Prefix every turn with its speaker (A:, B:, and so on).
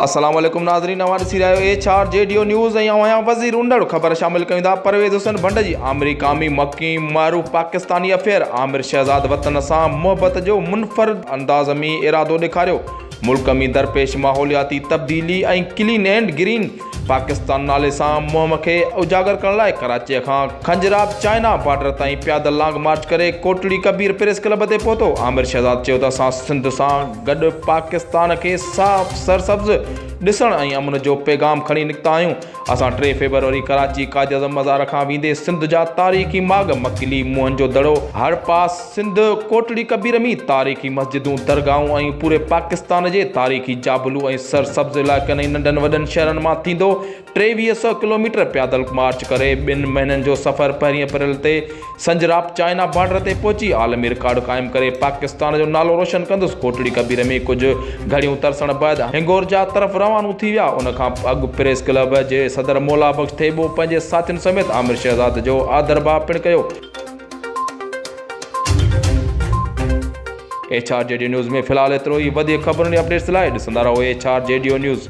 A: अस्सलाम वालेकुम नाज़रीन, ॾिसी रहियो HRJDO न्यूज़ ऐं आहियां वज़ीर उंडड़। ख़बर शामिल कयूं था परवेज़ हुसैन भंड जी अमेरिकामी मकी मारूफ़ पाकिस्तानी अफेयर आमिर शहज़ाद वतन सां मुहबत जो मुनफ़रिद अंदाज़ में इरादो ॾेखारियो। मुल्क में दरपेश माहौलियाती तब्दीली ऐं क्लीन एंड ग्रीन पाकिस्तान नाले सां मुहिम खे उजागर करण लाइ कराची खां खंजराब चाइना बॉर्डर ताईं पैदल लांग मार्च करे कोटड़ी कबीर प्रेस क्लब ते पहुतो। आमिर शहज़ाद चयो त असां सिंध सां गॾु पाकिस्तान खे साफ़ सरसब्ज़ ॾिसण ऐं अमन जो पैगाम खणी निकिता आहियूं। असां 3 फरवरी कराची कायद अज़म मज़ार खां वेंदे सिंध जा तारीख़ी माग मकिली मुहन जो दड़ो हर पास सिंध कोटड़ी कबीर में तारीख़ी मस्जिदूं दरगाहूं ऐं पूरे पाकिस्तान जे तारीख़ी जाबलू ऐं सरसब्ज़ इलाइक़नि ऐं नंढनि वॾनि शहरनि मां थींदो 2300 किलोमीटर पैदल मार्च करे 2 महीननि जो सफ़र 1 अप्रैल ते संजराब चाइना बॉर्डर ते पहुची आलमी रिकॉर्ड क़ाइमु करे पाकिस्तान जो नालो रोशन कंदुसि। कोटड़ी कबीर में कुझु घड़ियूं तरसण बैदि हिंगोर जा तरफ़ रवानो थी विया। उन खां अॻु प्रेस क्लब जे सदर मौला बख्श थेबो पंहिंजे साथियुनि समेत आमिर शहज़ाद जो आदरबा पिणु कयो। HRJDO न्यूज़ में फ़िलहाल एतिरो ई। वधीक ख़बरुनि जी अपडेट्स लाइ ॾिसंदा रहो HRJDO न्यूज़।